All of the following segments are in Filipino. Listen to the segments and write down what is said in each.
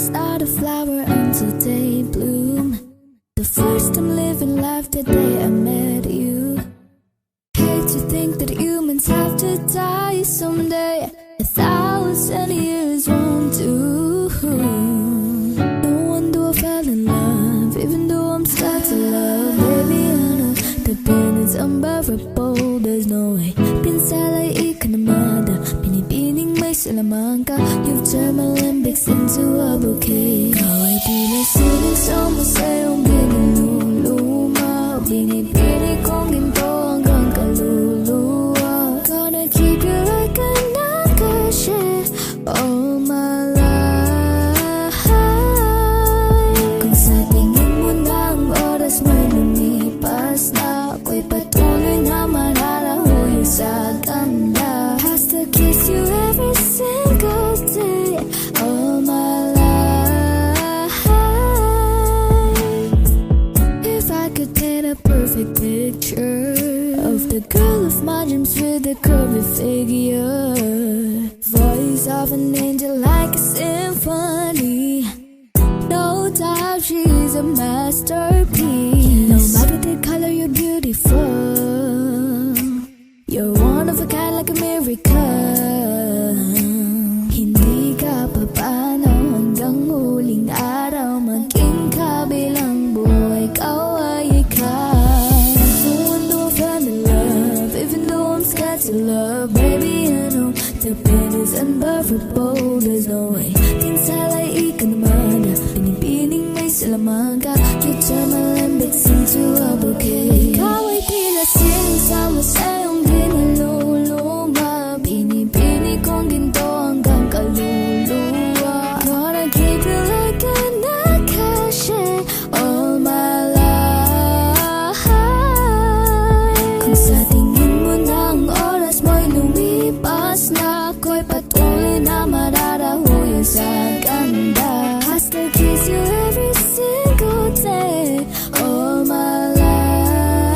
start a flower until they bloom. The first time living life the day I met you. Hate to think that humans have to die someday. 1,000 years won't do. No wonder I fell in love, even though I'm scared to love. Baby, I know the pain is unbearable. There's no way. Pinsala ikanamada, pinipining may salaman ka. You've turned my limbics into a bouquet. Ikaw ay tila sining sa musayong biniluluma. Binipili kong ginto hanggang kaluluwa. Gonna keep you like a nakashi all my life. Kung sa tingin mo na ang oras may lumipas na, ako'y patuloy na mararahuyo sa ganda. Has to kiss you every single day all my life. If I could paint a perfect picture of the girl of my dreams with a curvy figure, voice of an angel like a symphony, no doubt she's a masterpiece. No matter the color, you're beautiful. You're one of a kind like a miracle. Hindi ka papano hanggang huling araw, maging kabilang buhay, ikaw ay ikaw. No wonder I fell in love, even though I'm scared to love. Baby, I know the pain is unbearable. There's no way. Tinsalay ikanamada, pinipining may salaman ka. You turn my limbics into a bouquet. Ikaw ay tila sining sa musayong biniluluma. Pinipili kong ginto hanggang kaluluwa. Gonna keep you like a nakashi all my life. Kung sa tingin mo na ang oras mo'y lumipas na, ako'y patuloy na mararahuyo sa ganda. Has to kiss you every single day all my life.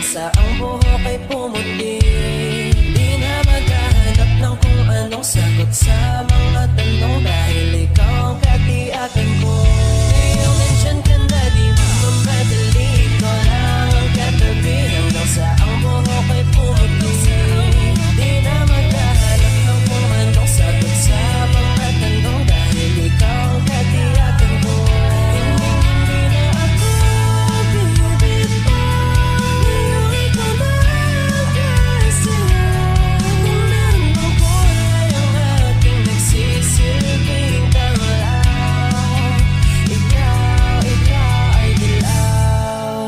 hanggang sa ang buhok ay pumuti. Di na maghahanap ng kung anong sagot sa mga tanong, dahil ikaw ang katiyakan ko. Ngayong nandyan ka na, di mo mamadali, ko lang ang katabi hanggang sa ang buhok ay pumuti. Di na maghahanap ng kung anong sagot sa mga tanong, dahil ikaw ang katiyakan ko. Hindi na ako bibitaw, ngayong ikaw na kasi. Kung meron mang buhay ang aking nagsisilbing kangalaw, ikaw ay dilaw.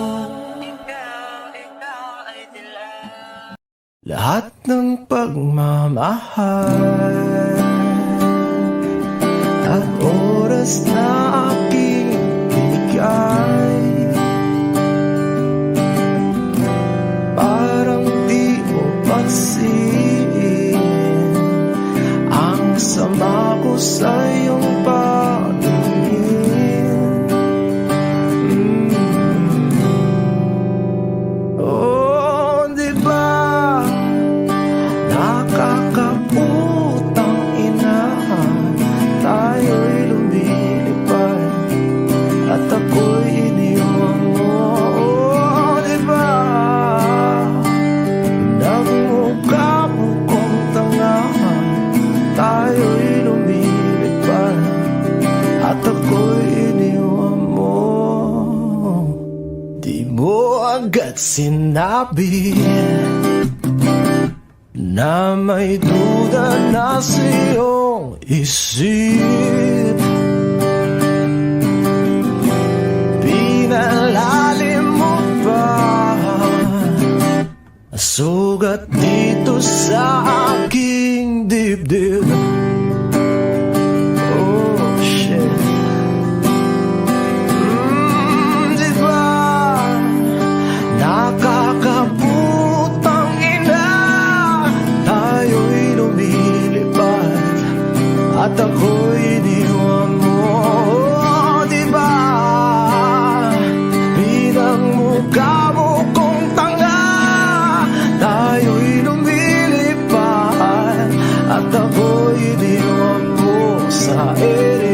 Ikaw ay dilaw. Lahat ng pagmamahal at oras na aking binigay, parang di mo pansin ang sama ko sa iyong paningin. Oh, di ba nakakaputang ina, tayo'y lumilipad at ako'y iniwan mo. Oh, di ba nagmukha mo kong tanga, tayo'y lumilipad at ako'y iniwan mo. Di mo agad sinabi na may duda na sa iyong isip, pinalalim mo pa sugat dito sa aking dibdib. Oh shit. Di ba nakakaputang ina, tayo'y lumilipad at ako'y iniwan mo. Oh, di ba pinagmukha mo kong tanga, tayo'y lumilipad at ako'y iniwan mo sa ere.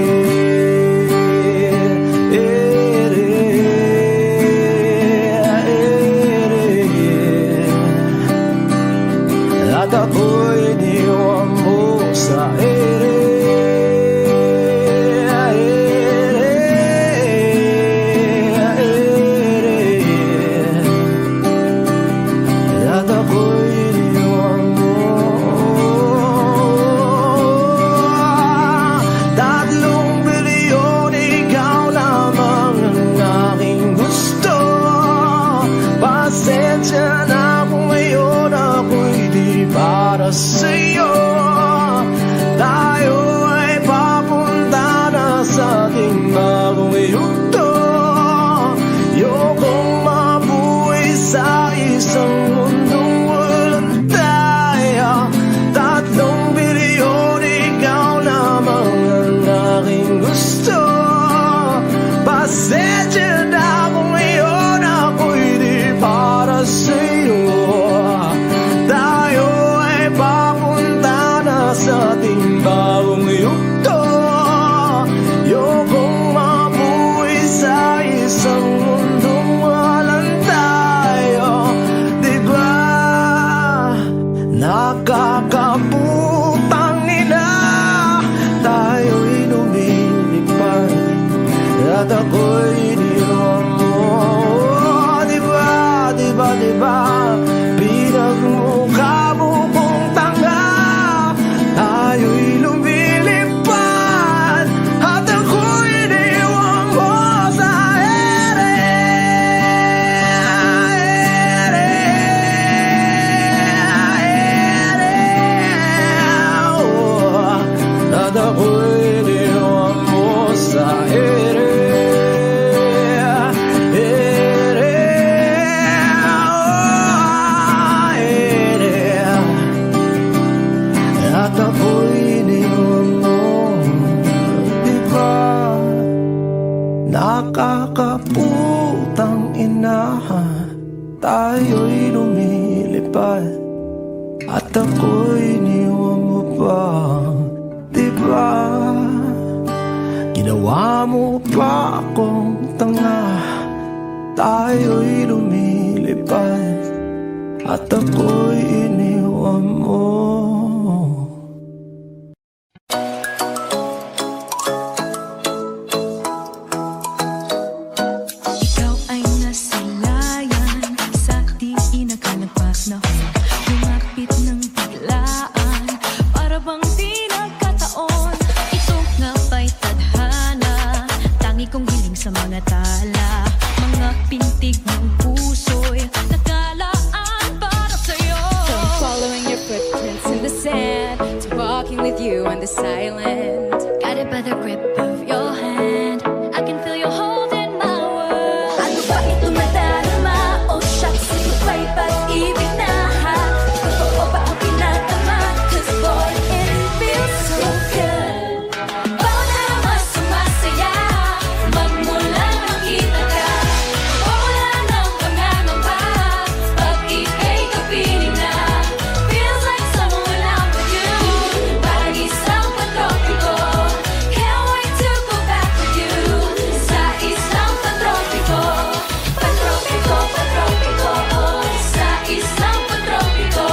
At ako'y iniwan mo sa ere. At ako'y iniwan mo. 3 bilyon, ikaw lamang ang aking gusto. Pasensya na kung ngayon ako'y di para sa'yo. Tayo ay papunta na sa ating bagong yugto. Ayokong mabuhay sa isang mundong walang tayo. 3 bilyon, ikaw lamang ang aking gusto. Pasensya na kung ngayon ako'y di para sa'yo. Tayo ay papunta na sa ating bagong yugto. Ayokong mabuhay sa isang mundong walang tayo. Di ba nakakaputang ina, tayo'y lumilipad at ako'y iniwan mo. Di ba, di ba, di ba pinagmukha mo kong tanga, tayo'y lumilipad at ako'y iniwan mo sa ere. Oh, at ako'y iniwan mo sa ere. Oh, tayo'y lumilipad at ako'y iniwan mo pa, diba? Ginawa mo pa akong tanga, tayo'y lumilipad at ako'y iniwan mo. Ikaw ay nasilayan sa di inakalagpas na lumapit ng biglaan, para bang di nagkataon. Ito nga ba'y tadhana, tangi kong hiling sa mga tala, mga pintig ng puso'y nakalaan para sa'yo. So I'm following your footprints in the sand, to walking with you on the silent, guided by the grip of your hand. I can feel your hold in my world. Ano ba ito nadarama? Oh shucks, ito ba'y pag-ibig na? Totoo ba ang pinatama? 'Cause boy, it feels so good. Bawat naman sumasaya, magmulang makita ka. Wala nang pangangamba, pag ika'y kapiling na. Feels like summer when I'm with you, parang isang patropiko. Can't wait to go back with you, sa isang patropiko. Patropiko, patropiko, oh, sa isang patropiko.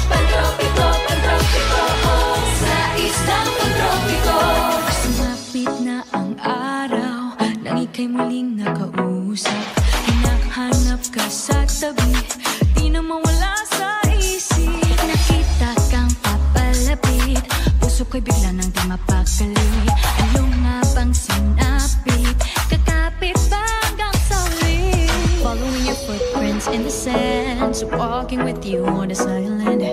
Patropiko, patropiko, oh, sa isang patropiko. Sumapit na ang araw, nang ika'y muling nakausap. Hinahanap ka sa tabi, di na mawala sa isip. Nakita kang papalapit, puso ko'y bigla nang di mapakali. Ayaw nga bang sinapit, kakapit ba hanggang sa huli? Following your footprints in the sand, so walking with you on the silent,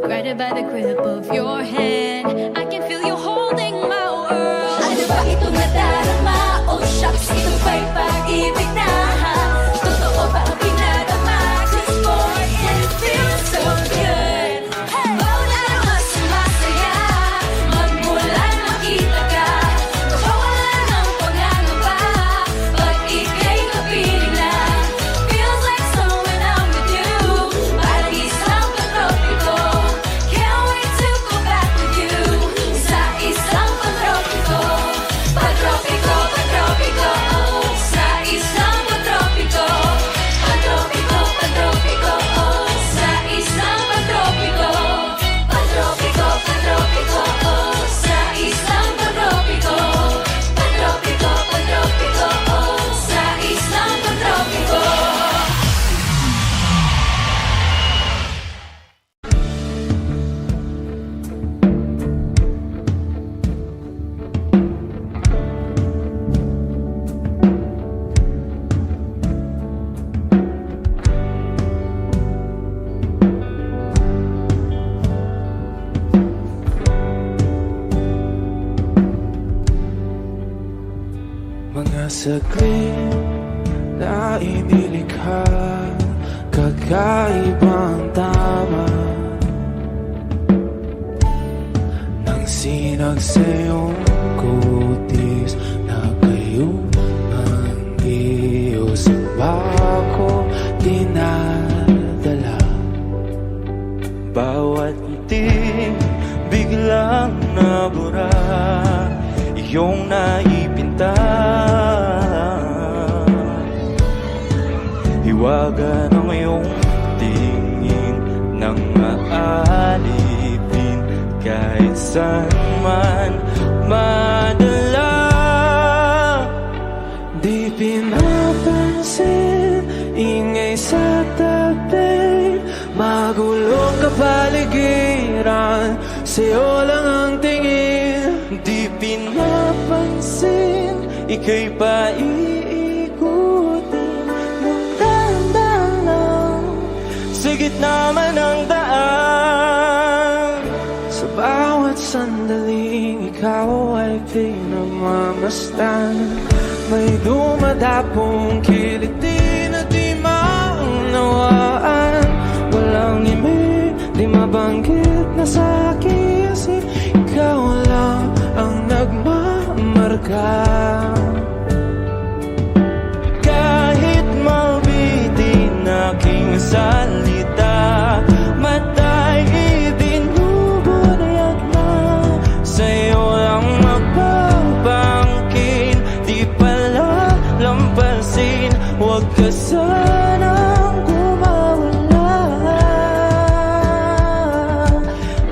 guided by the grip of your hand. I can feel you holding my world. Ano ba ito nadarama? Oh shucks, ito ba'y pag-ibig na? Totoo ba ang pinadama? 'Cause boy, it feels so good. Bawat araw sumasaya, magmulang makita ka. Wala nang pangangamba, pag ika'y kapiling na. Feels like summer when I'm with you, parang isang patropiko. Can't wait to go back with you, sa isang patropiko. Patropiko, patropiko, oh, sa isang patropiko. Patropiko, patropiko, oh, sa isang patropiko. Patropiko, patropiko, oh, sa isang patropiko. Patropiko, patropiko, oh, sa isang patropiko. Mga saglit na inilikha, kakaibang tama nang sinag sa iyong kutis na kayong manggiyos ba ako dinadala. Bawat ngiti biglang nabura, iyong naipinta. Hiwaga ng iyong tingin nang maalipin, kahit saan man madala. Di pinapansin, ingay sa tabi, magulong kapaligiran, sa'yo lang ang tingin. Di pinapansin, ika'y paiikutin ng dahan-dahan sa gitna man ng daan. Sa bawat sandaling ikaw ay pinagmamasdan, may dumadapong kiliti na di maunawaan. Walang imig, di mabanggit na sa aking isip, ikaw lang ang nagmamarka. Kahit mabitin aking mga salita. Mata'y ibinubunayag na sa'yo ang magbabangkin. Di pala lampasin, huwag ka sanang kumawala.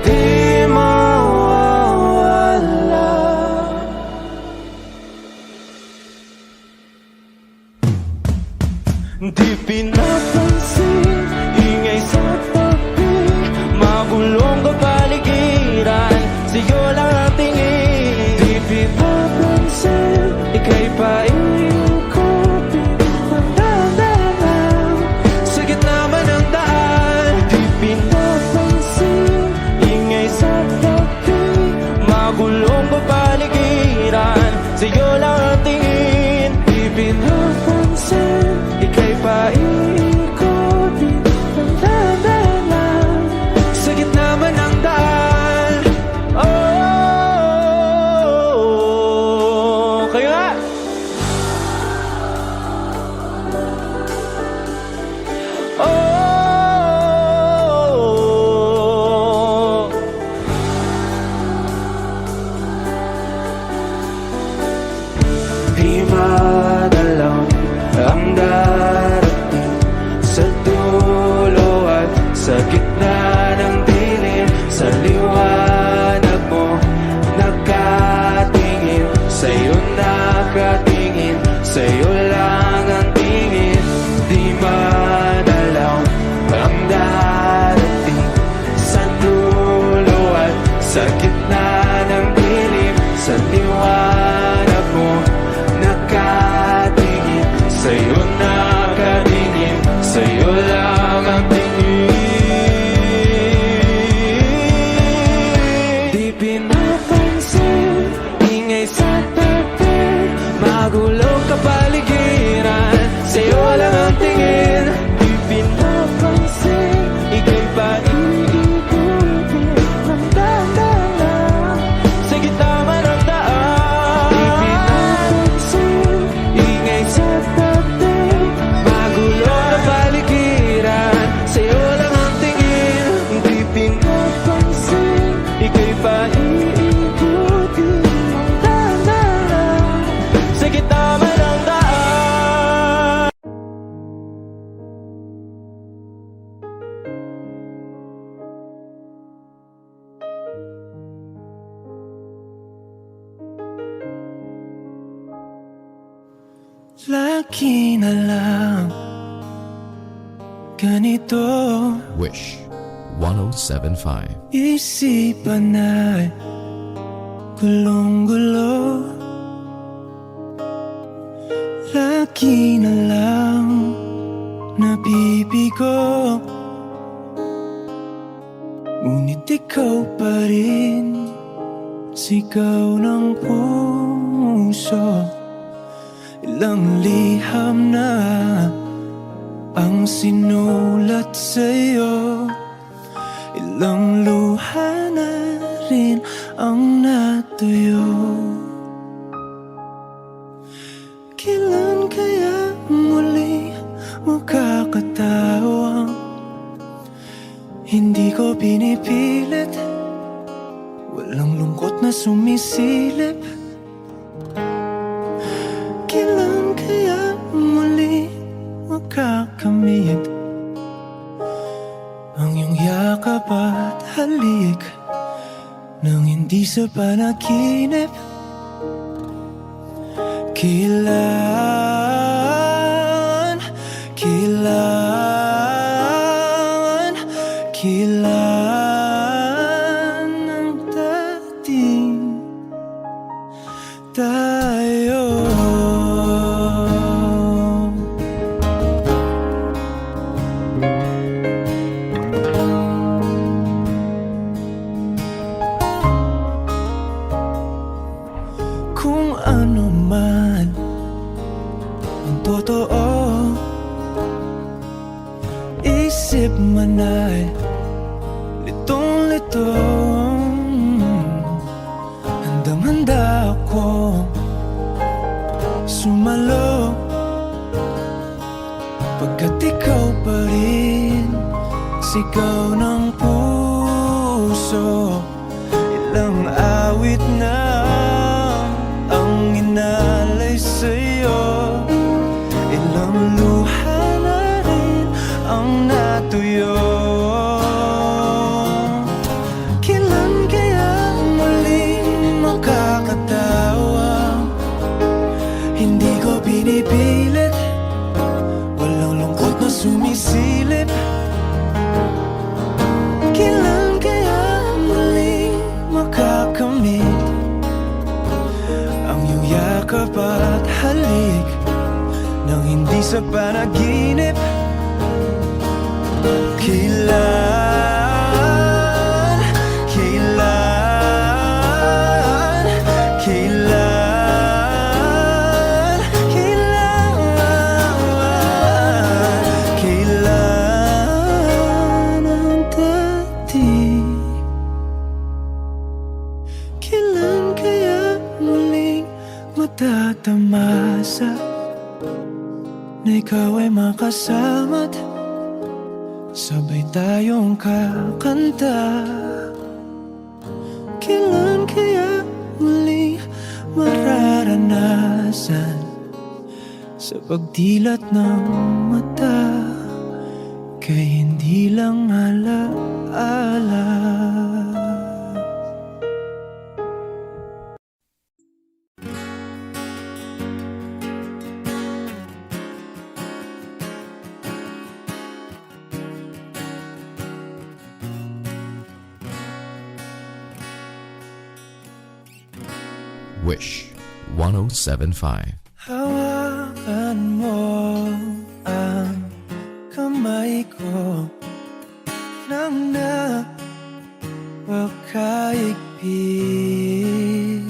Di mawawala. Di pinapansin, ingay sa tabi, magulong kapaligiran, sa'yo lang ang tingin. Di pinapansin, ika'y paikutin ng dahan, sa gitna man ng daan. Di pinapansin, ingay sa tabi, magulong kapaligiran, sa'yo lang ang tingin. Di pinapansin, ika'y paikutin ng dahan, sa gitna man ng daan. Oh, kayo nga. Oh, di madalaw ang darating sa dulo at sa gitna ng dilim. Sa liwanag mo nakatingin, sa'yo nakatingin, sa'yo lang ang tingin. Di madalaw ang darating sa dulo at sa gitna ng dilim. Sa liwanag mo nakatingin, sa'yo nakatingin, sa'yo lang ang tingin. Di pinapansin, ingay sa tabi, magulong kapaligiran, sa'yo lang ang tingin. Di pinapansin, ika'y paikutin ng dahan, sa gitna man ng daan. Di pinapansin, ingay sa tabi, magulong kapaligiran, sa'yo lang ang tingin. Di pinapansin, ika'y paikutin ng dahan, sa gitna man ng daan. Lagi na lang ganito, Wish 1075. isipan ay gulong-gulo. Lagi na lang nabibigo, ngunit ikaw pa rin, sigaw ng puso. Ilang liham na ang sinulat sa'yo, ilang luha na rin ang natuyo. Kailan kaya muli makakatawang hindi ko pinipilit, walang lungkot na sumisilip. Kailan kaya muli makakamit ang iyong yakap at halik nang hindi sa panaginip? Kailan, kailan, kailan ang dating tayo? Kung ano man ang totoo, isip man ay litong-lito, handang-handa ako sumalo, pagkat ikaw pa rin sigaw ng puso, ilang awit na ang inalay sa'yo, ilang luha na rin ang natuyo. Kailan kaya muling makakatawa? Hindi ko pinipilit, walang lungkot na sumisilip. Kailan kaya muling makakamit ang iyong yakap at halik nang hindi sa panaginip? Kailan, kailan, kailan, kailan, kailan ang dating? Kailan kaya muling matatamasa na ikaw ay makasama't sabay tayong kakanta? Kailan kaya muling mararanasan sa pagdilat ng mata kay hindi lang alaala? Wish 1075. Hawakan mo ang kamay ko nang napakaigpit.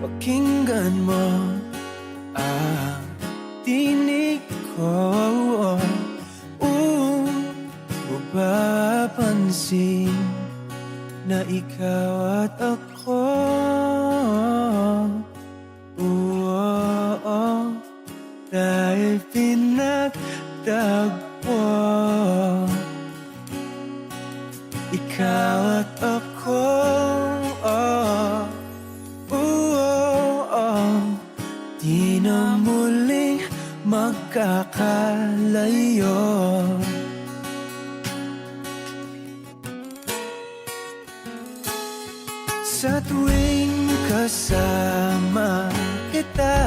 Pakinggan mo ang tinig ko, mapapansin na ikaw at ako, dahil pinagtagpo. Ikaw at ako, di na muling magkakalayo. Sa tuwing kasama kita,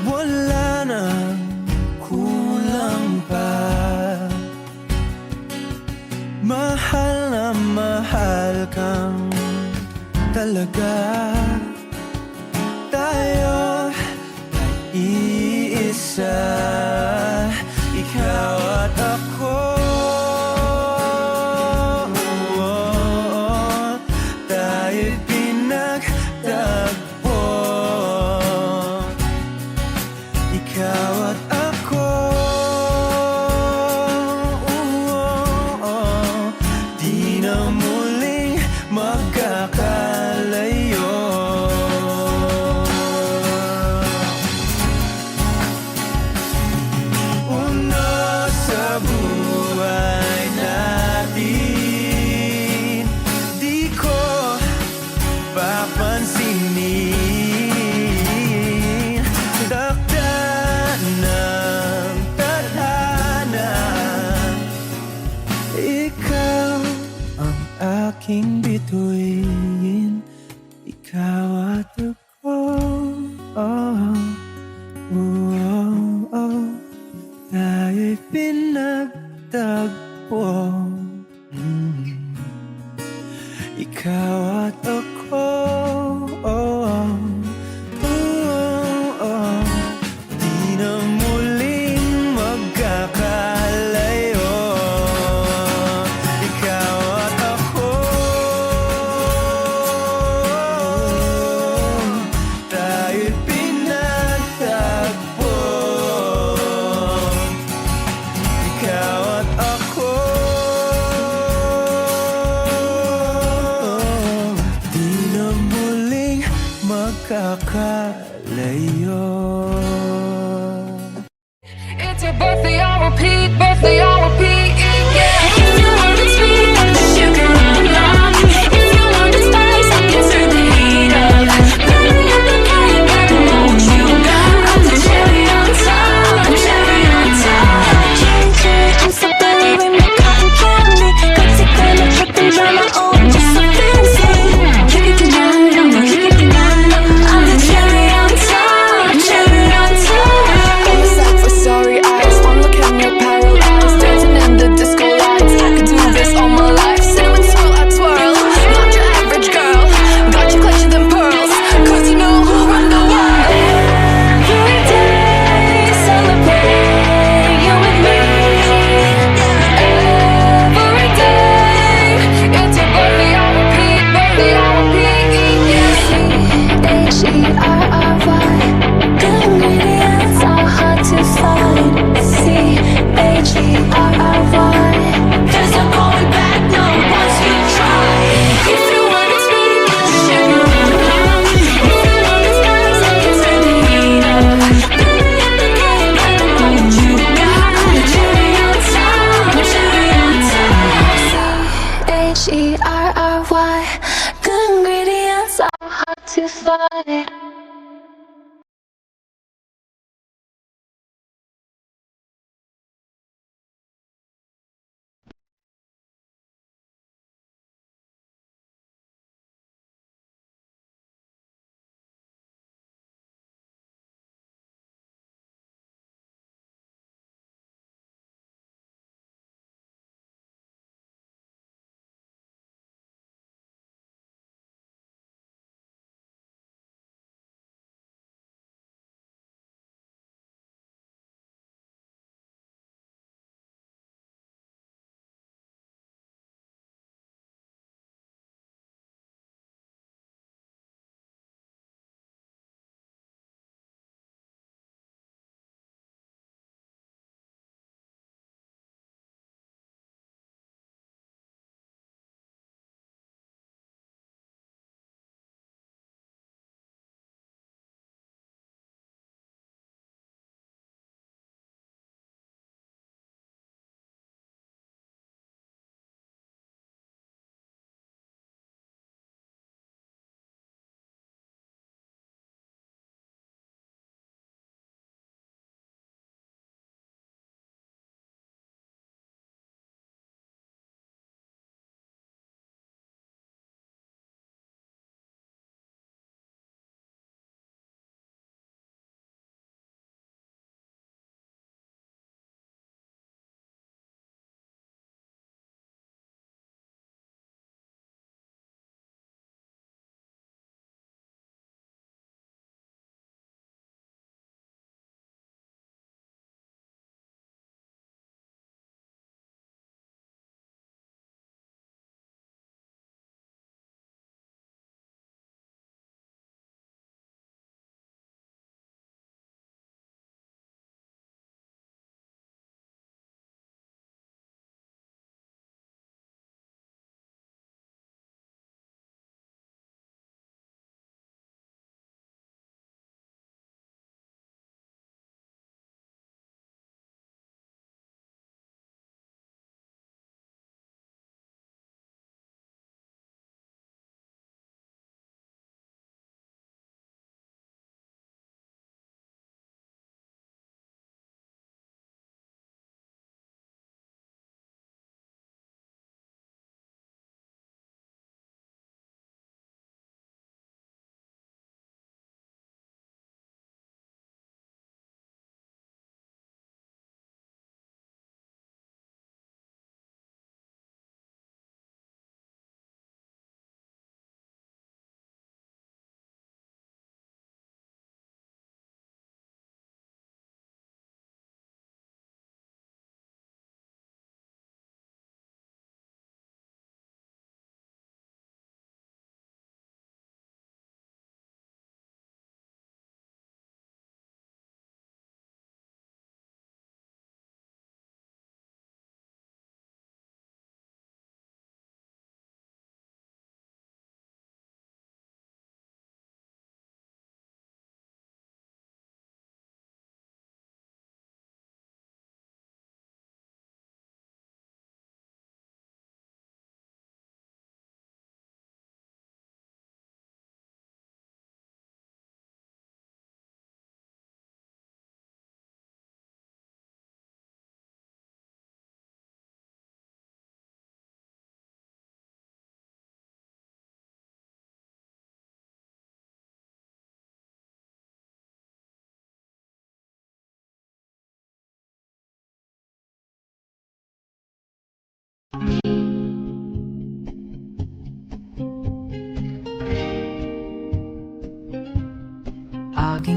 wala nang kulang pa. Mahal na mahal kang talaga. Tayo ay iisa, ikaw at ako. Tayo'y pinagtagpo, ikaw at ako. Di na muling magkakalayo. Una sa buhay natin, di ko papansinin. Takda ng tadhana, ikaw ang aking bituin, ikaw at ako. Tayo'y pinagtagpo, ikaw at ako. Di na muling magkakalayo. Ikaw at ako, tayo'y pinagtagpo. to birthday on repeat, birthday on repeat, yeah. If you want it sweet, got the sugar on lock. If you want the spice, I can turn the heat up. Burning up the fire, girl, I know what you got. I'm the cherry on top, cherry on top. I'm so better with my cotton candy. Got to kind of put them on my own, just so fancy. Kick it tonight, I'm gonna kick it tonight. I'm the cherry on top, cherry on top. Sorry eyes, one look and you're paralyzed.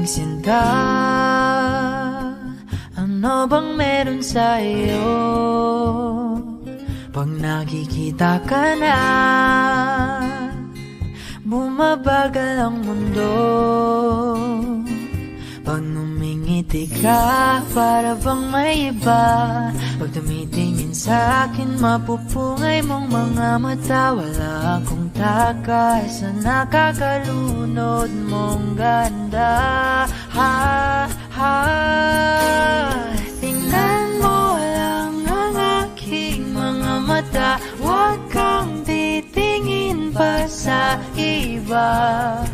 aking sinta, ano bang meron sa iyo? Pag nakikita ka na, bumabagal ang mundo. Pag ngumingiti ka, para bang may iba. Pag tumitingin sa akin, mapupungay mong mga mata. Wala akong takay sa nakakalunod mong ganda. Tingnan mo lang ang aking mga mata. Huwag kang titingin pa sa iba.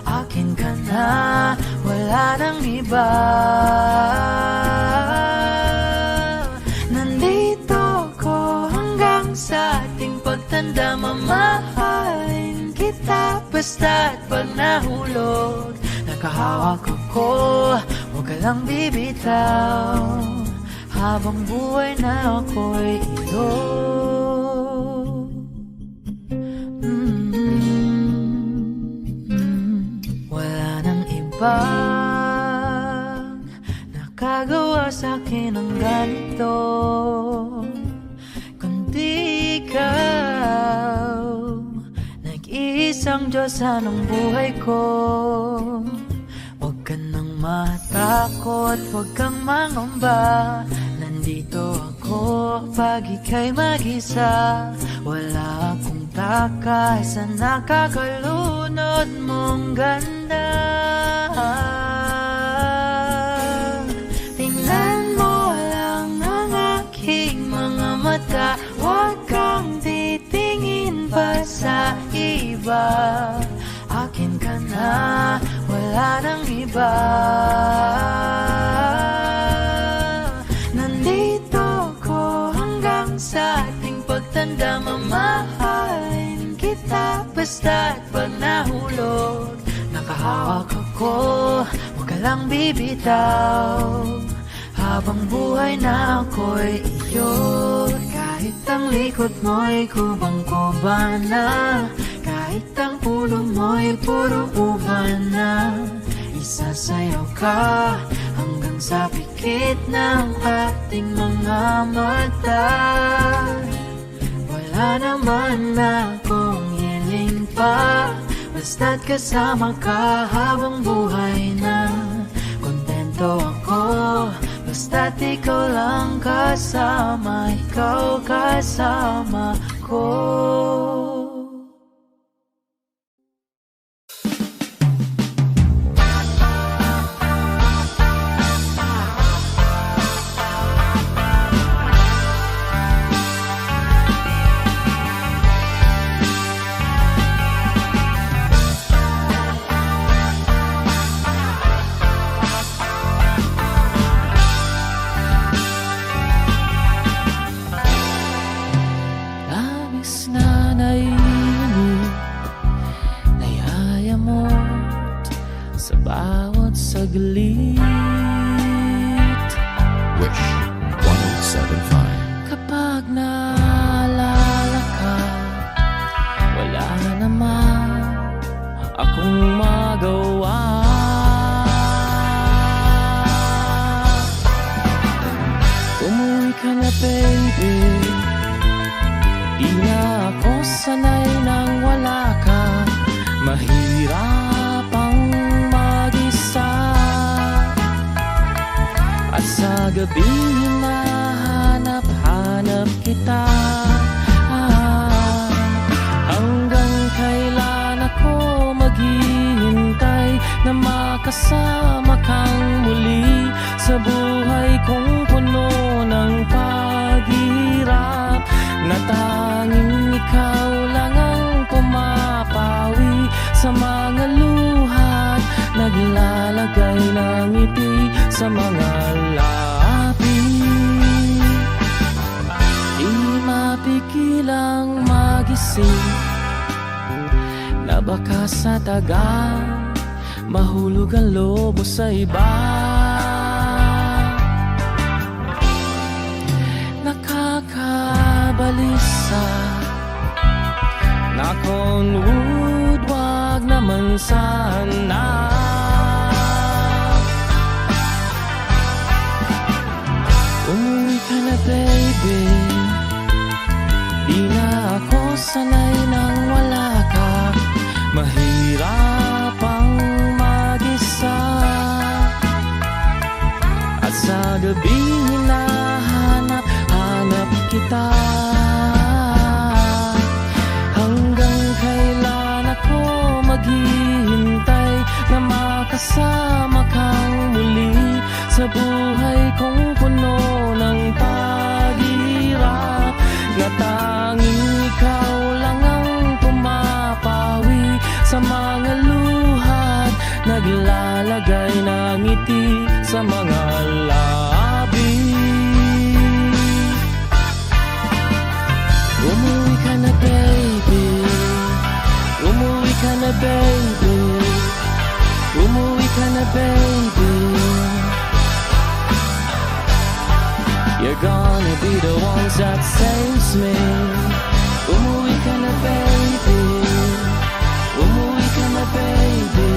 Akin ka na, wala nang iba. Nandito ko hanggang sa ating pagtanda. Mamahalin kita basta't pag nahulog. Nakahawak ako, huwag ka lang bibitaw. Habang buhay na ako'y iyo. Wala nang ibang nakagawa sa'kin ng ganito, kundi ikaw. Nag-iisang Diyos ng buhay ko. Huwag ka nang matakot, huwag kang mangamba. Nandito ako pag ika'y mag-isa. Wala akong takay sa nakakalunod mong ganda. Tingnan mo lang ang aking mga mata. Huwag kang titingin pa sa iba. Akin ka na, wala nang iba. Nandito ko hanggang sa ating pagtanda. Mamahalin kita basta't pag nahulog. Nakahawak ako, huwag ka lang bibitaw. Habang buhay na ako'y iyo. Kahit ang likod mo'y kubang-kuba na, kahit ang ulo mo'y puro uban na, isasayaw ka hanggang sa pikit ng ating mga mata. Wala naman akong hiling pa, basta't kasama ka habang buhay na. Kontento ako, basta't ikaw lang kasama, ikaw kasama ko. saglit. Wish 107.5. Kapag naalala ka, wala naman akong magawa. Umuwi ka na baby, di na ako sanay nang wala ka. Mahirap ang mag-isa, at sa gabi hinahanap-hanap kita. Hanggang kailan ako maghihintay na makasama kang muli sa buhay kong puno ng paghihirap, na tanging ikaw lang ang pumapawi sa mga luhat, naglalagay ng ngiti sa mga labi. Di mapigilang magising na baka sa tagal mahulog ang lobo sa iba. Nakakabalisa na kung would wag naman sana. ka na baby, di na ako sanay nang wala ka. Mahirap ang mag-isa, at sa gabi hinahanap-hanap kita. Hanggang kailan ako maghihintay na makasama kang muli sa buhay kong puno ng paghihirap, na tanging ikaw lang ang pumapawi sa mga luhat, naglalagay ng ngiti sa mga labi. Umuwi ka na baby, umuwi ka na baby, umuwi ka na baby. You're gonna be the ones that saves me. Umuwi ka na baby, umuwi ka na baby.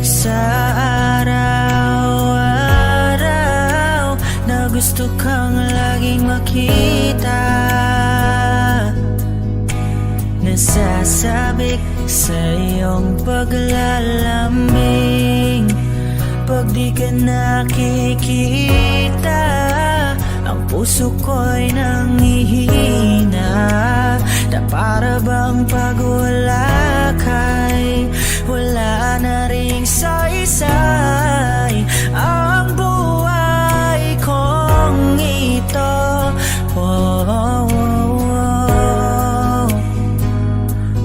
Sa araw-araw na gusto kang laging makita, nasasabik sa iyong paglalambing. Pag di ka nakikita, ang puso ko'y nanghihina, na para bang pag wala ka'y wala na ring saysay ang buhay kong ito. Oh, oh, oh,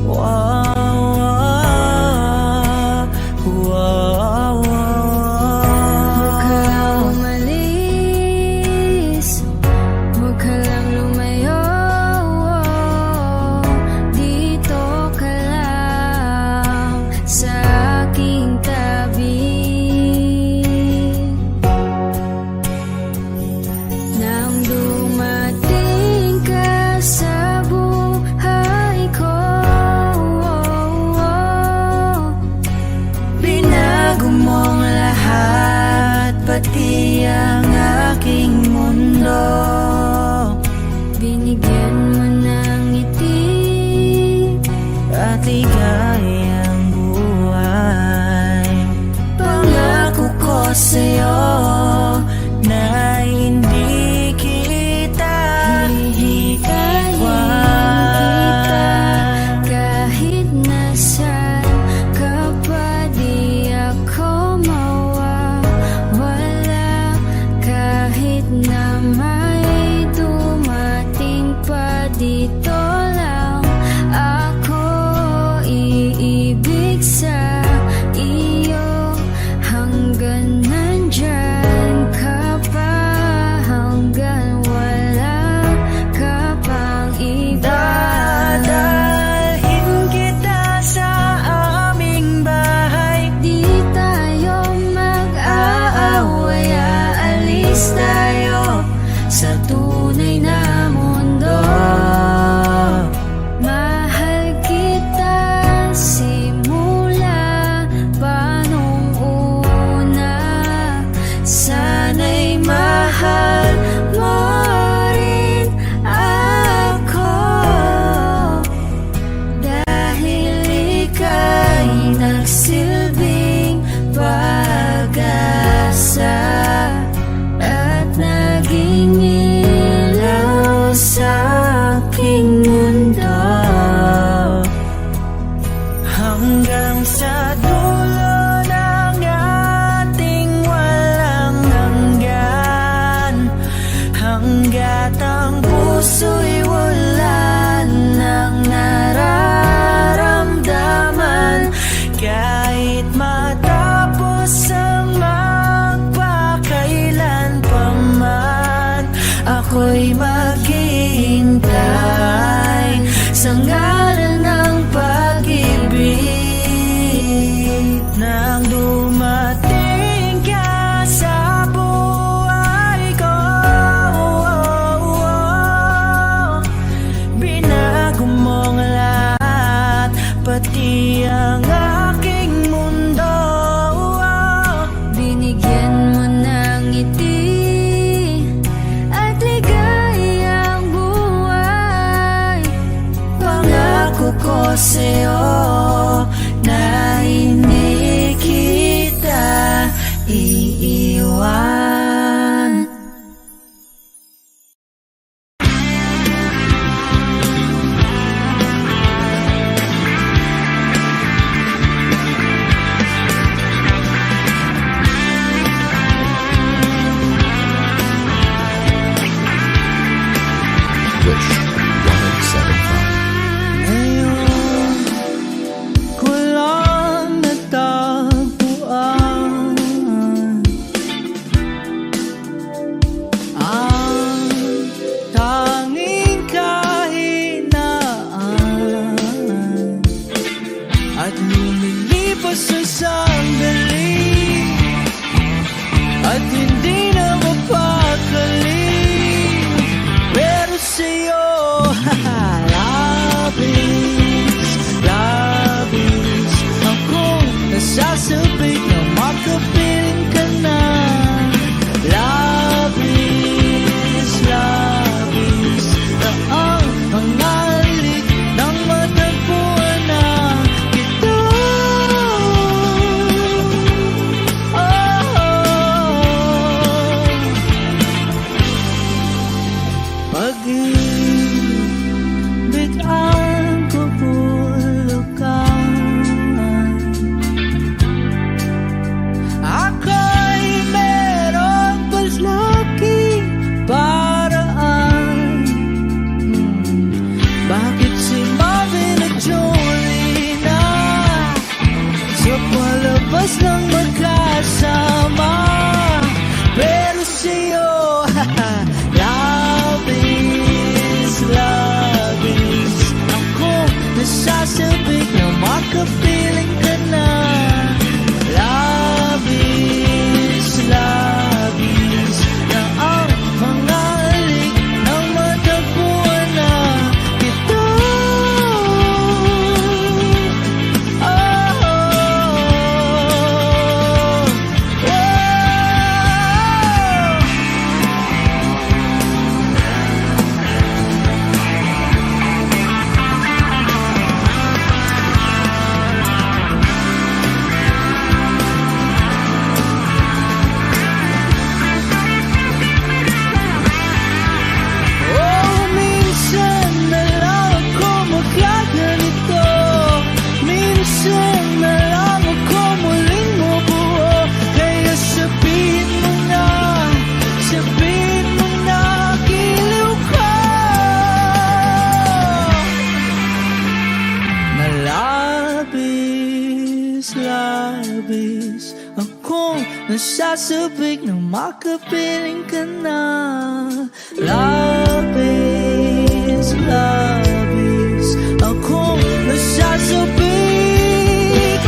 oh, oh, oh, Huwag ka lang umalis, huwag ka lang lumayo. Dito ka lang sa aking tabi. Nang dumating ka sa buhay ko, binago mong lahat, pati ang aking mundo. binigyan mo ng ngiti. At ligayang buhay. Pangako ko sa'yo na hindi kita hihiwan. Kahit nasaan ka pa, di ako mawawala. Kahit na may dumating pa, dito lang ako iibig sa iyo hanggang nandyan sa dulo ng ating walang hanggan, hanggat ang puso'y wala nang nararamdaman. Kahit matapos ang magpakailan pa man, ako'y maghihintay sa ngalan ng pag-ibig. Nang dumating ka sa buhay ko, binago mong lahat, pati ang aking mundo. Binigyan mo ng ngiti at ligayang buhay. Pangako ko sa'yo na hindi kita iiwan. Wish 1075. Ngayon ko lang natagpuan ang tanging kahinaan, at lumilipas sa sandali at hindi na mapakali. Pero sa'yo, labis, labis akong nasasabik na makapiling ka na. Labis, labis na ang mga halik ng matagpuan na kita. Pag-ibig ang kabulukan, ako'y merong paslaking paraan. Bakit si Marvin at Jolie na sa palabas lang magkasama? Pero sa'yo, labis, labis akong nasasabik na makapiling ka na. Labis, labis na ang mga halik ng matagpuan na kita. Minsan na lang ako magkaganito, minsan na lang ako muling mabuo. Kaya sabihin mo na giliw ka, na labis, labis akong nasasabik na makapiling ka na. Labis, labis akong nasasabik,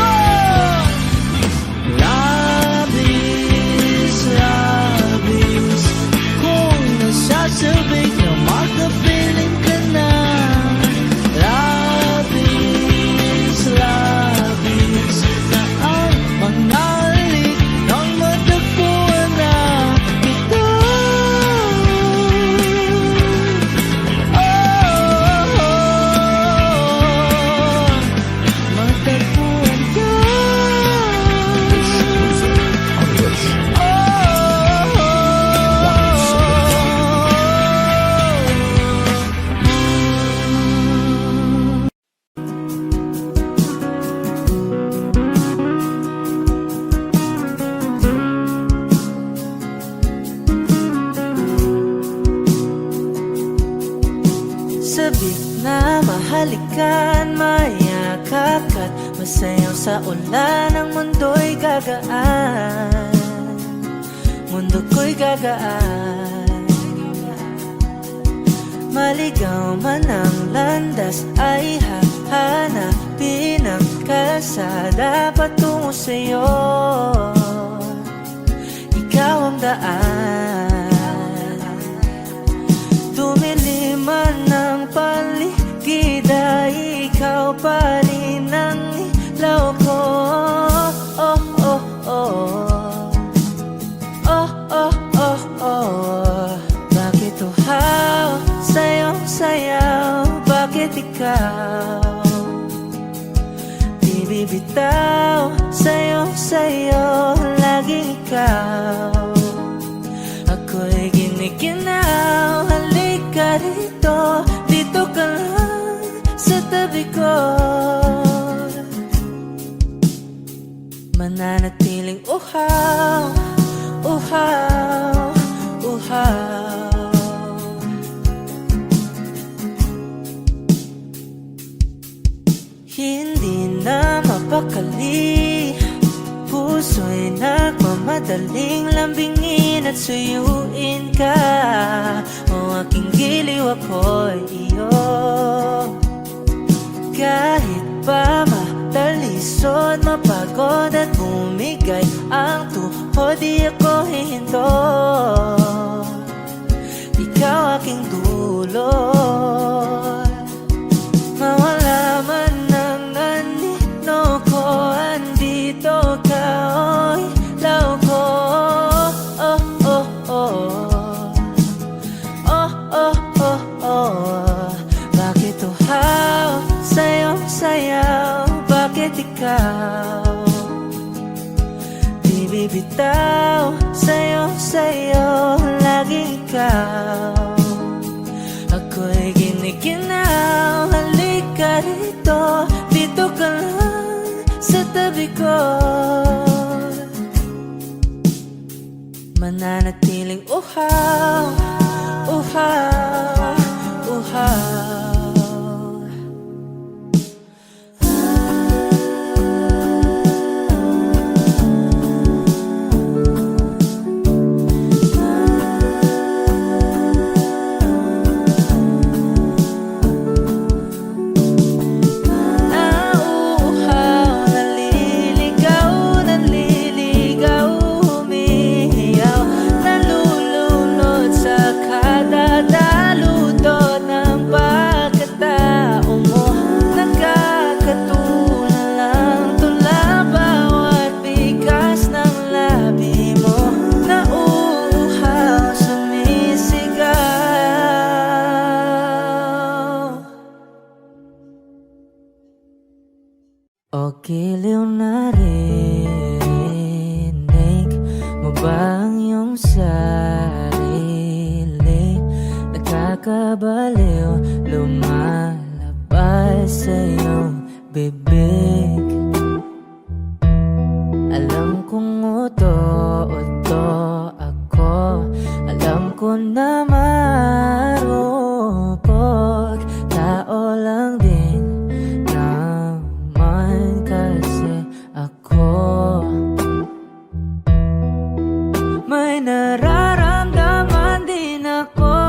labis, labis akong nasasabik na makapiling ka na. Labis, labis na ang mga halik ng matagpuan na kita. Oh, oh, oh. kakat masayaw sa ulan, ang mundo'y gagaan, mundo ko'y gagaan. Maligaw man ang landas ay hahanapin ang kalsada patungo sa'yo. Ikaw ang daan, dumilim man ang paligid ay ikaw pa rin ang ilaw ko. Oh, oh, oh. Oh, oh, oh, oh. Bakit uhaw sayong sayaw? Bakit ikaw di bibitaw? Sayong sayo, laging ikaw. Ako'y giniginaw, halika rito, dito ka lang sa tabi ko. Mananatiling uhaw, uhaw, uhaw. Hindi na mapakali, puso'y nagmamadaling lambingin at suyuin ka. O aking giliw, ako'y iyo. Kahit pa matalisod, mapagod at bumigay ang tuhod, di ako hihinto. Ikaw aking dulot, mawala man ang anino ko, andito ka, oh, ilaw ko. Oh, oh, oh. Oh, oh, oh, oh. Bakit uhaw sayong sayaw? Bakit ikaw di bibitaw? Sayong sayo, laging ikaw. Ako'y giniginaw, halika rito, dito ka lang sa tabi ko. Mananatiling uhaw, uhaw, uhaw. O giliw na rinig mo ba ang iyong sarili? Nakakabaliw, lumalabas sa iyong bibig. Alam kong uto-uto ako, alam ko na marupok, tao lang din kasi ako. May nararamdaman din ako,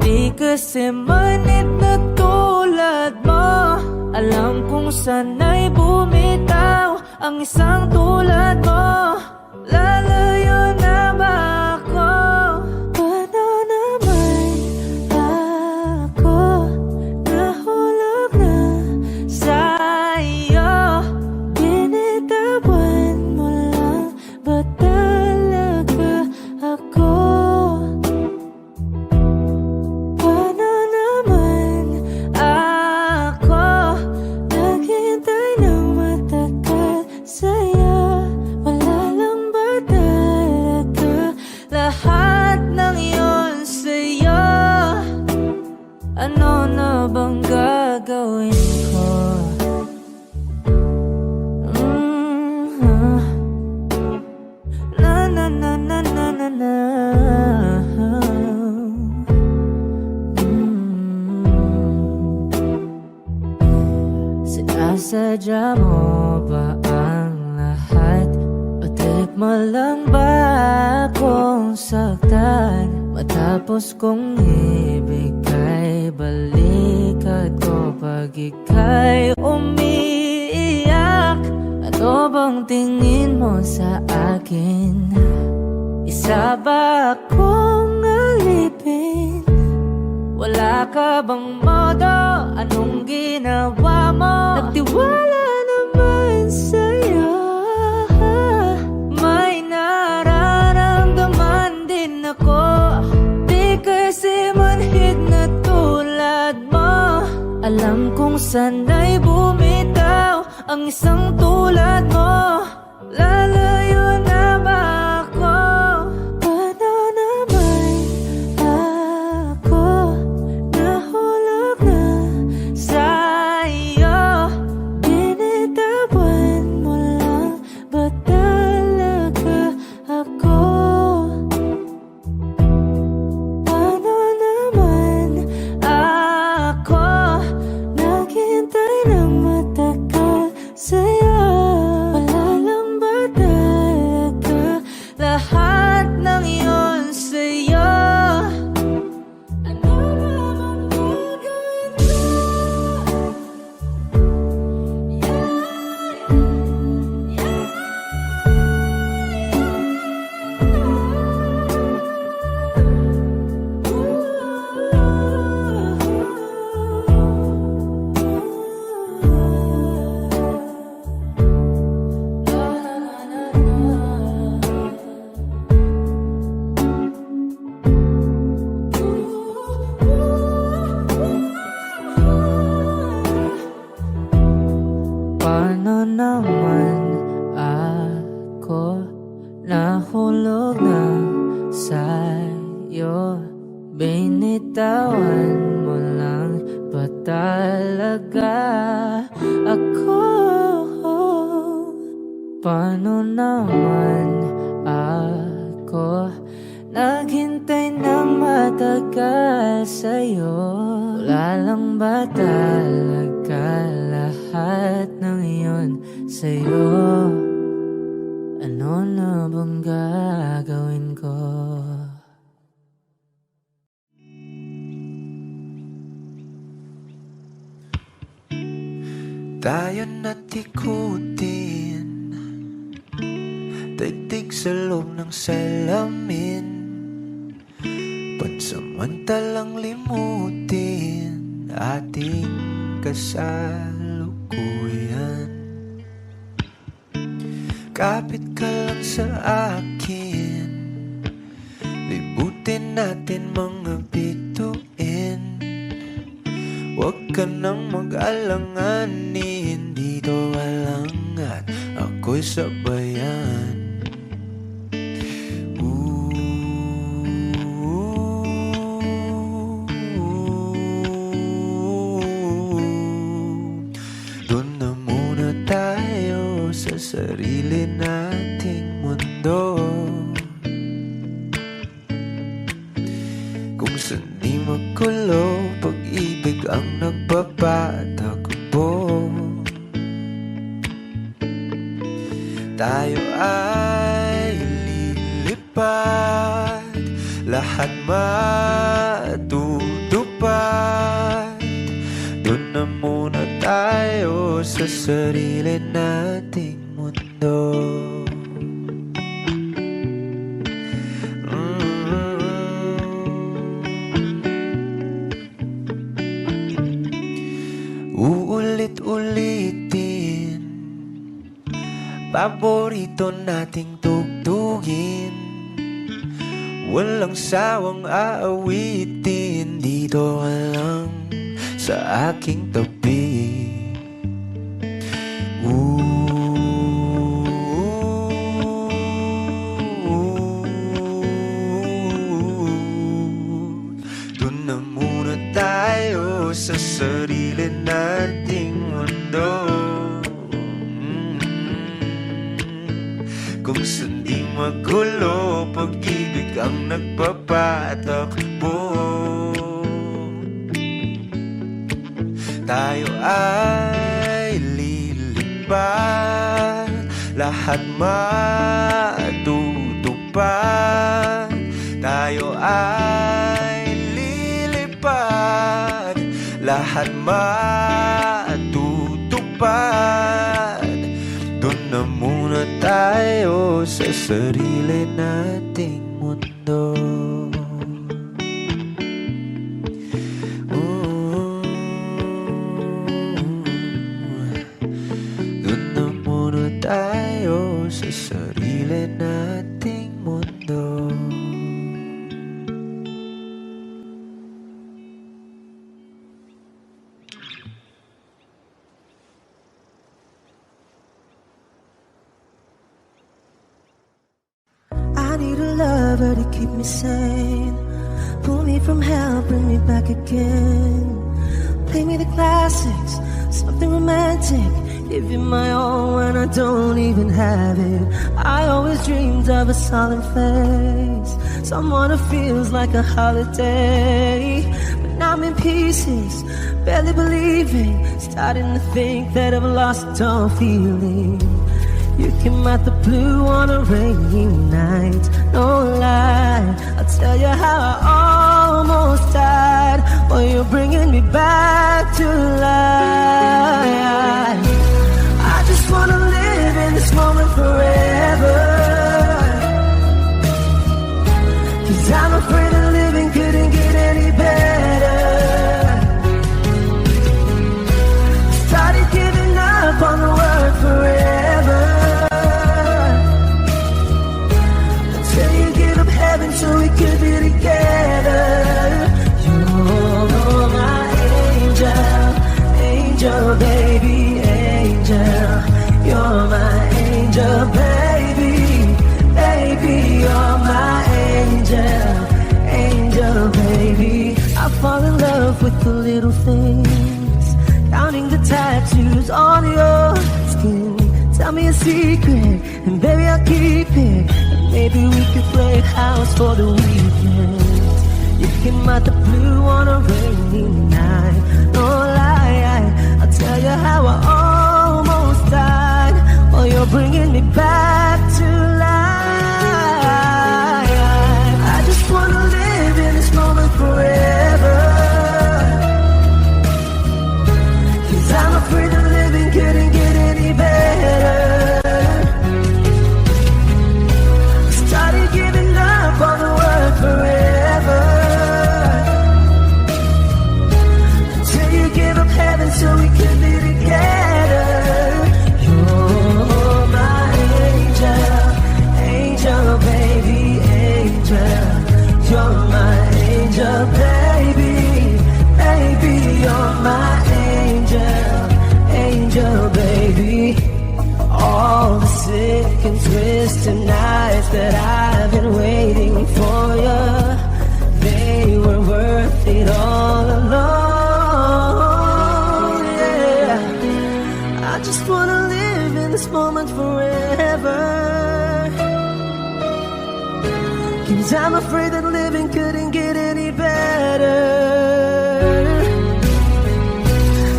di kasi manit na tulad mo. Alam kong sana'y bumitaw ang isang tulad mo. Lalayo na ba ako? Paano naman ako nahulog na sa'yo? Binitawan mo lang ba talaga ako? Paano naman ako naghintay ng matagal sa'yo? Wala lang ba tayo? Sinadya mo ba ang lahat? O trip mo lang ba akong saktan? Matapos kong ibigay, balikat ko pag ika'y umiiyak. Ano bang tingin mo sa akin? Isa ba akong alipin? Wala ka bang modo? Anong ginawa mo? Nagtiwala naman sa'yo. May nararamdaman din ako. Di kasi manhid na tulad mo. Alam kong sana'y bumitaw ang isang tulad mo. Lalayo na ba ako? Paano naman ako nahulog na sa'yo? Binitawan mo lang ba talaga ako? Paano naman ako naghintay ng matagal sa'yo? Wala lang ba talaga lahat ng iyon sa'yo? Ano naman gagawin ko? Paano naman ako nahulog na sa'yo? Binitawan mo lang ba talaga ako? Paano naman ako naghintay ng matagal sa'yo? Wala lang ba talaga lahat ng iyon sa'yo? Ano na bang gagawin ko? Tayo na't ikutin, daigdig sa loob ng salamin, pansamantalang limutin ating kasalukuyan. Kapit ka lang sa akin, libutin natin mga bituin. Huwag ka nang mag-alanganin, dito ka lang at ako'y sabayan. Doon na muna tayo sa sarili nating mundo, kung saan di magulo, pag-ibig ang nagpapatakbo. Tayo ay lilipad, lahat matutupad. Doon na muna tayo sa sarili nating mundo. Uulit-ulitin, paborito nating tugtugin, walang sawang aawitin. Dito ka lang sa aking tabi. Doon na muna tayo sa sarili nating mundo, kung saan di magulo, pag-ibig ang nagpapatakbo. Tayo ay lilipad, lilipad, lahat matutupad. Tayo ay lilipad, lahat matutupad. Doon na muna tayo sa sarili nating mundo. Doon na muna tayo sa sarili nating mundo. I need a lover to keep me sane, pull me from hell, bring me back again. Play me the classics, something romantic, give you my all when I don't even have it. I always dreamed of a solemn face, someone who feels like a holiday. But now I'm in pieces, barely believing, starting to think that I've lost all feeling. You came out the blue on a rainy night, no lie, I'll tell you how I almost died, while you're bringing me back to life. I just wanna live in this moment forever, 'cause I'm afraid that living couldn't get any better. Started giving up on the word forever, so we could be together. You're my angel, angel, baby, angel. You're my angel, baby, baby. You're my angel, angel, baby. I fall in love with the little things, counting the tattoos on your skin. Tell me a secret, and baby I'll keep it. Maybe we could play house for the weekend. You came out the blue on a rainy night, no lie, I'll tell you how I almost died, while you're bringing me back to life. I just wanna live in this moment forever, 'cause I'm afraid that living couldn't get any better. On the word forever, until you give up heaven so we can be together. You're my angel, angel, baby, angel. You're my angel, baby, baby. You're my angel, angel, baby. All the sick and twisted nights that I've been waiting for you, they were worth it all alone, yeah. I just wanna live in this moment forever, 'cause I'm afraid that living couldn't get any better.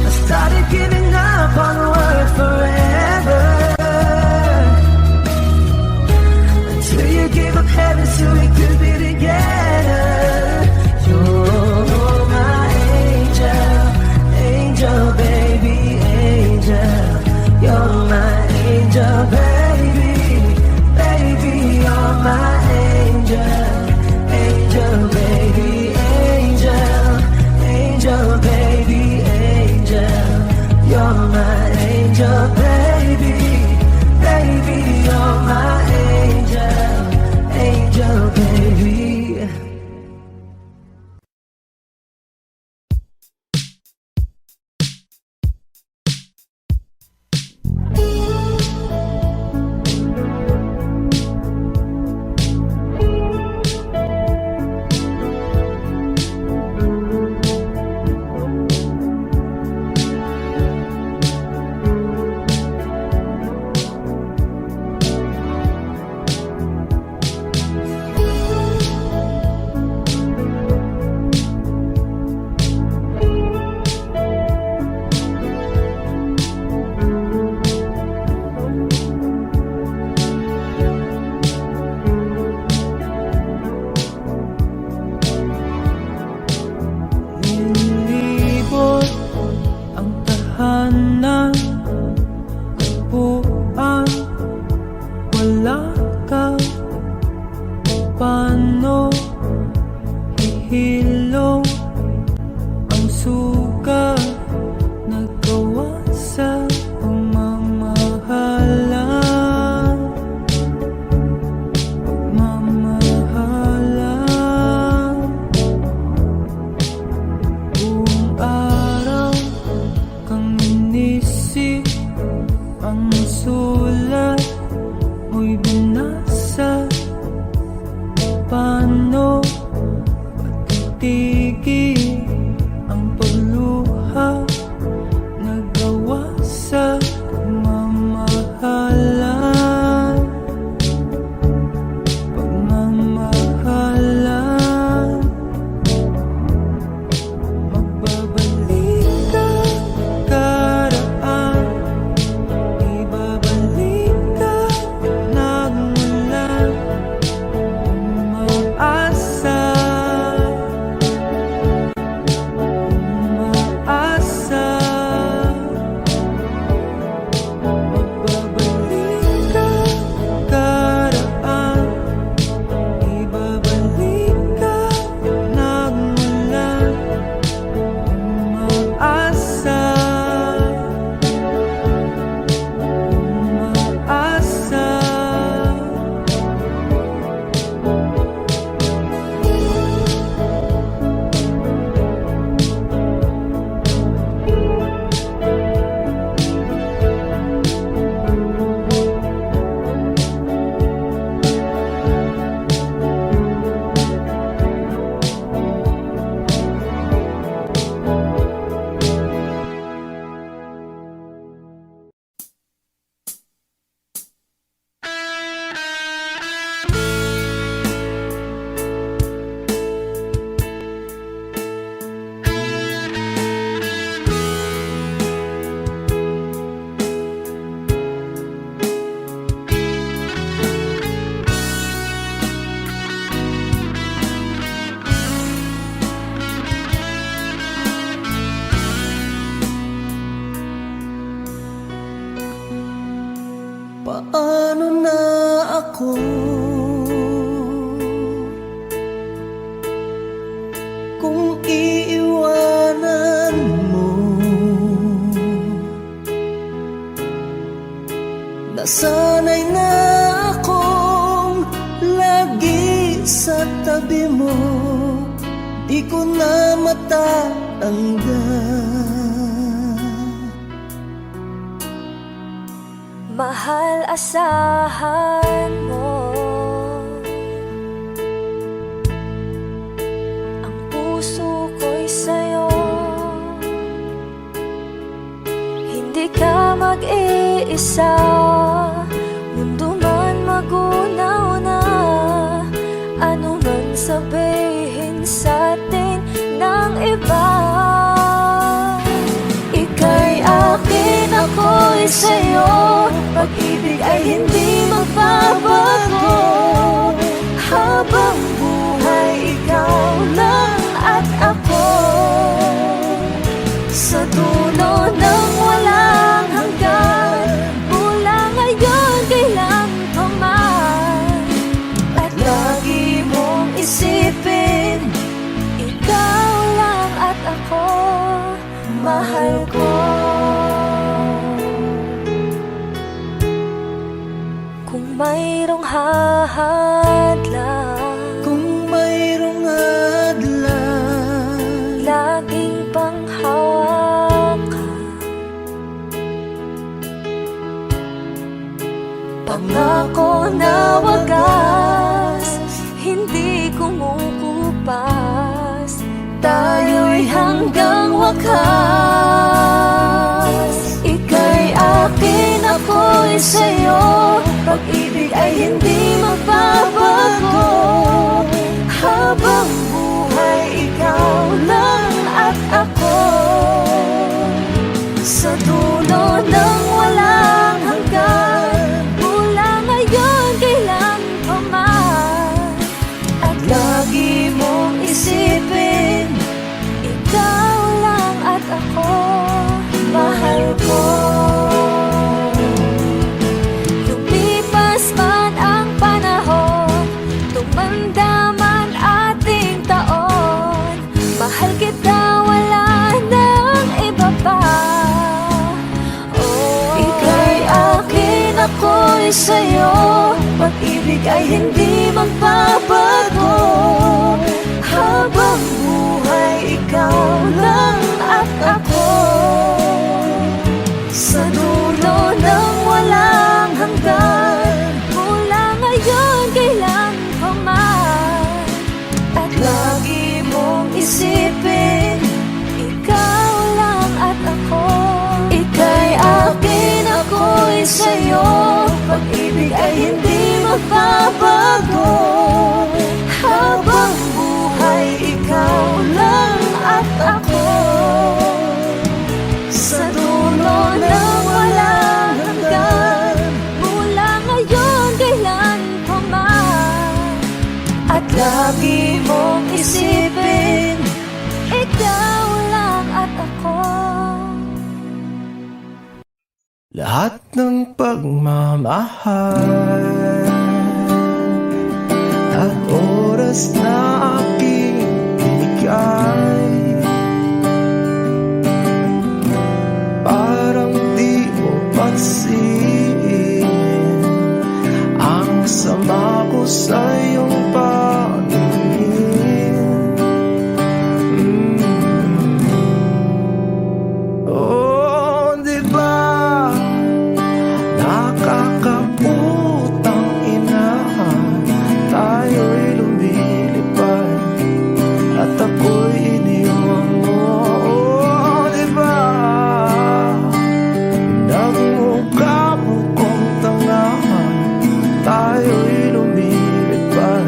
I started giving up on the word forever, you gave up heaven so we could be together. You're my angel, angel, baby, angel. You're my angel, baby, baby. You're my angel, angel, baby, angel. tagpuan, wala ka. Paano ihilong ang sugat nagawa sa pagmamahalan? Pagmamahalan. Buong araw kang inisip, ang sulat mo'y binasa. Paano patitigil ang pagluha nagawa sa pagmamahalan? Pagmamahalan. Magbabalik ka karaan, ibabalik ka nagmula. Umaasa, umaasa. Magbabalik ka karaan, ibabalik ka nagmula. Umaasa, umaasa. Paano na ako kung iiwanan mo? Nasanay na akong lagi sa tabi mo, di ko na matatanggal. Mahal, asahan mo ang puso ko'y sa'yo. Hindi ka mag-iisa, mundo man magunaw na. Ano man sabihin sa'tin ng iba, ika'y akin, ako'y sa'yo. Pag-ibig ay hindi magbabago, habang buhay ikaw lang at ako. Sa dulo ng walang hanggan, mula ngayon kailan pa man. At lagi mong isipin, ikaw lang at ako, mahal ko. Kung mayroong hadlang, Kung mayroong hadlang, laging panghawakan. Pangako na wagas, hindi kumukupas. Tayo'y hanggang wakas. Ika'y akin, ako'y sa'yo. Pag-ibig ay hindi magbabago, habang buhay ikaw lang at ako. Sa dulo ng walang hanggan, mula ngayon kailan pa man. At lagi mong isipin, ikaw lang at ako, mahal ko. ako'y sa'yo. Pag-ibig ay hindi magbabago. Habang buhay, ikaw lang at ako. Sa dulo ng walang hanggan, mula ngayon kailan pa man. At lagi mong isipin, ikaw lang at ako. Ika'y akin, ako'y sa'yo. Pag-ibig ay hindi magbabago. Habang buhay, ikaw lang at ako. Sa dulo ng walang hanggan, mula ngayon kailan pa man. At lagi mong isipin, ikaw lang at ako. Lahat ng pagmamahal at oras na aking binigay, parang di mo pansin ang sama ko sa iyong paningin. Oh, di ba nakakaputang ina, tayo'y lumilipad at ako'y iniwan mo. Oh, di ba nagmukha mo kong tanga, tayo'y lumilipad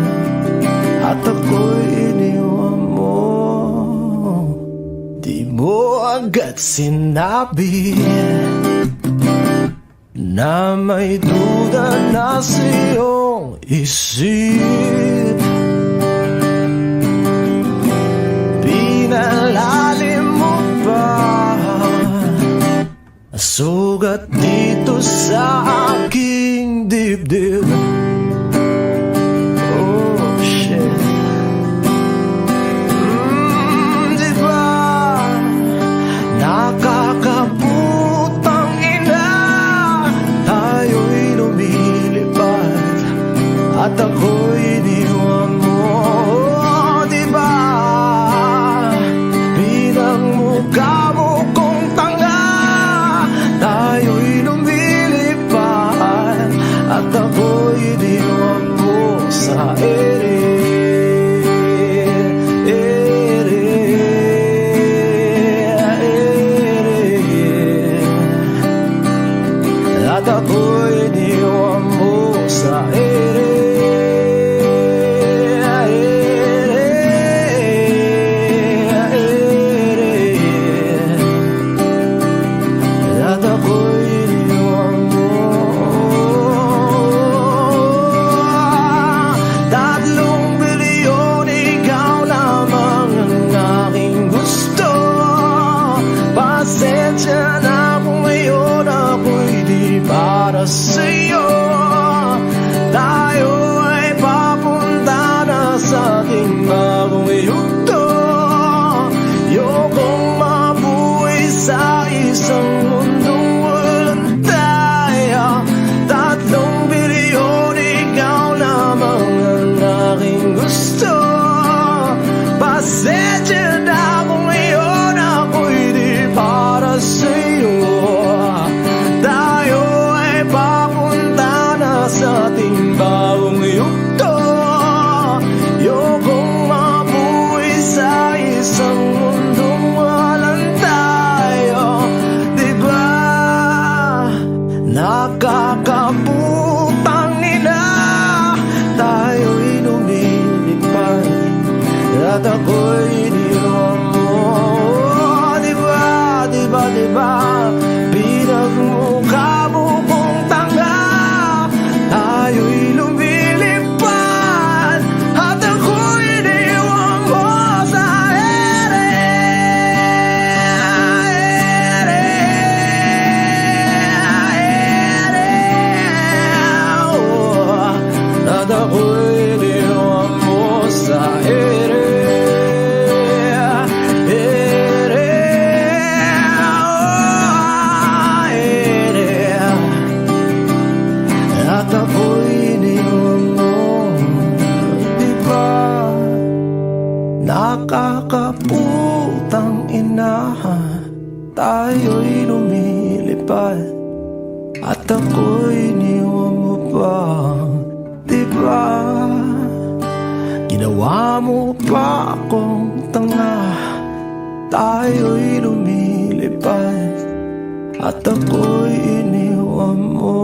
at ako'y iniwan mo. Di mo agad sinabi na may duda na sa iyong isip. Pinalalim mo pa sugat dito sa aking dibdib. Oh shit. Di ba nakakaputang ina, tayo'y lumilipad at ako'y iniwan mo. Oh, di ba pinagmukha mo kong tanga, tayo'y lumilipad at ako'y iniwan mo sa ere. At ako'y iniwan mo sa ere. At ako'y iniwan mo. 3 bilyon, ikaw lamang ang aking gusto. Pasensya na kung ngayon ako'y di para sa'yo. Tayo ay papunta na sa ating bagong yugto. Ayokong mabuhay sa isang mundong walang tayo. 3 bilyon, ikaw lamang ang aking gusto. Pasensya na kung ngayon ako'y di para sa'yo. Tayo ay papunta na sa ating bagong yugto. Ayokong mabuhay sa isang mundong walang tayo. Diba nakakaputang ina, tayo'y lumilipad at ako'y iniwan mo. Diba, diba, diba pinagmukha mo kong tanga, tayo'y lumilipad at ako'y iniwan mo sa ere. At ako'y iniwan mo sa ere. at ako'y iniwan mo pa. Diba? Ginawa mo pa akong tanga. Tayo'y lumilipad at ako'y iniwan mo.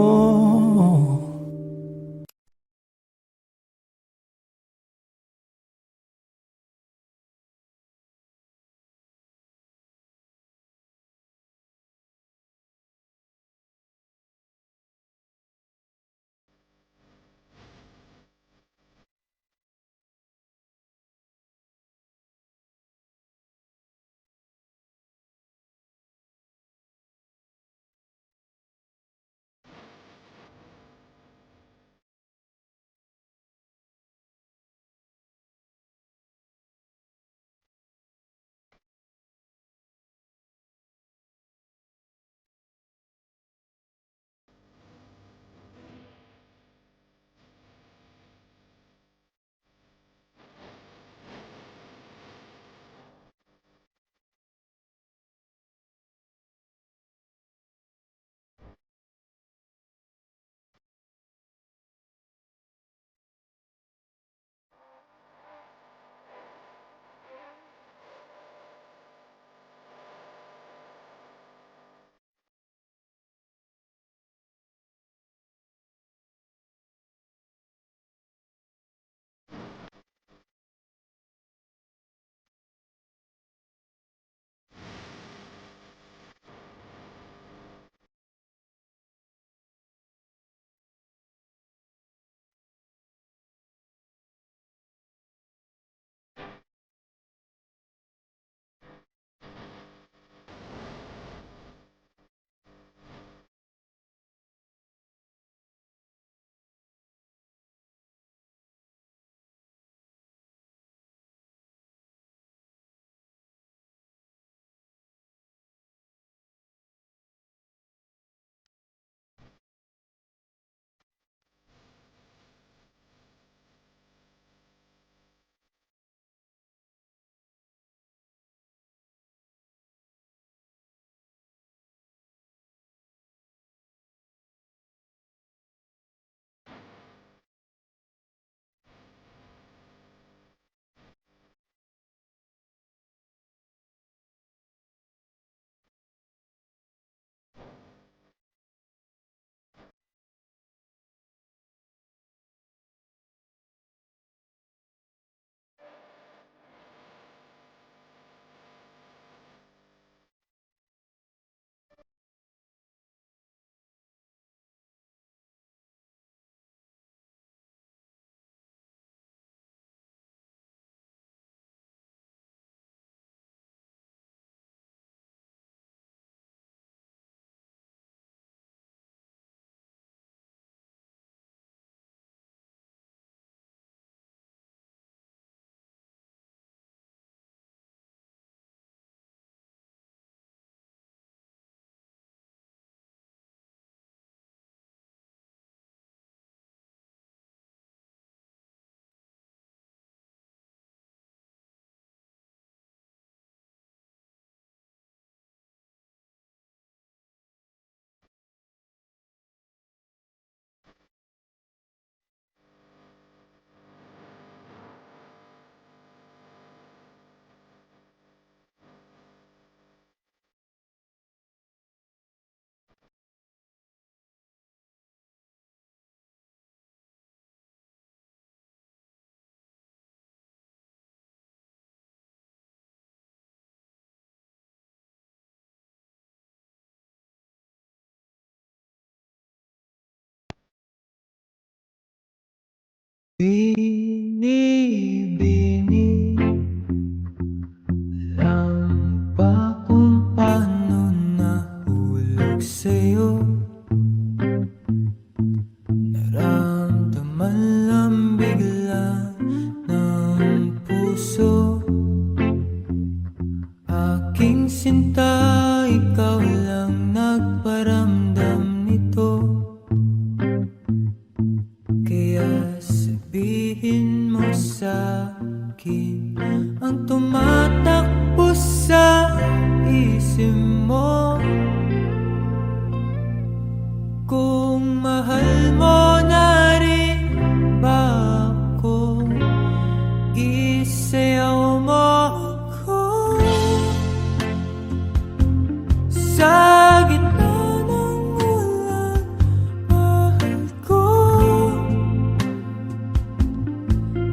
Binibini lang ba kung paano nahulog sa'yo? Naramdaman lang bigla ng puso. Aking sinta, ikaw lang nagparamdam nito. Kaya sabihin mo sa kung mahal mo na rin ba ako, isayaw mo ako sa gitna ng ulan. Mahal ko,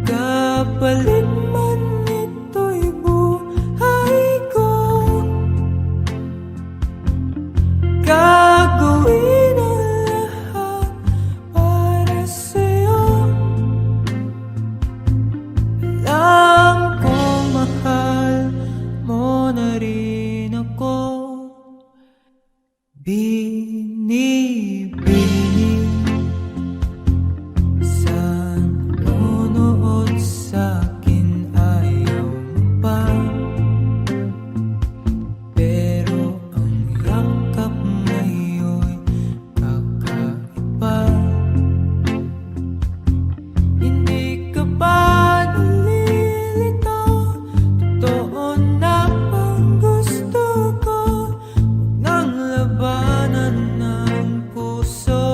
kapalit man ito'y buhay ko, gagawin ang lahat para sa'yo. Alam kong mahal mo na rin ako. Binibini sa nunood sa'kin, ayaw mo pa. Pero ang yakap ngayon'y kakaiba. Hindi ka ba nalilito? Totoo na bang gusto ko? Huwag nang labanan ng puso.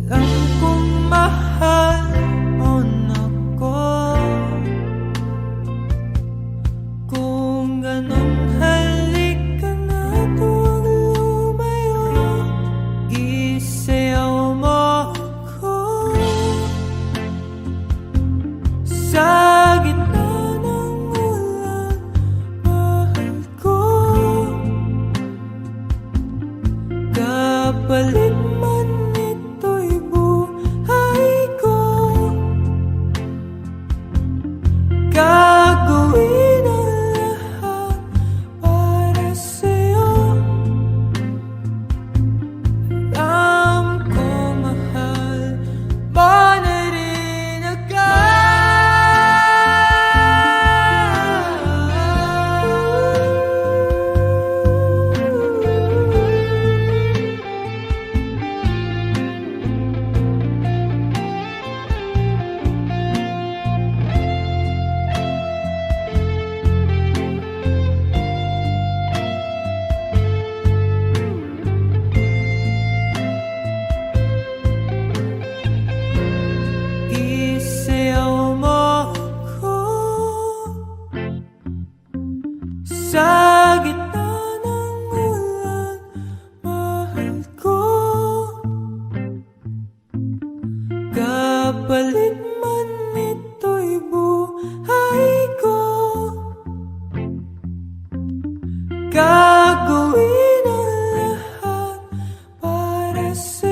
Alam kong mahal mo na ko. Kung ganon, halika na't huwag lumayo. Isayaw mo ako sa gitna ng ulan. Mahal ko, kapalit man ito'y buhay ko, gagawin ang lahat para sa'yo. Alam ko mahal mo na rin ako. Isayaw mo ako sa gitna ng ulan. Mahal ko, kapalit man ito'y buhay ko, gagawin ang lahat para sa'yo.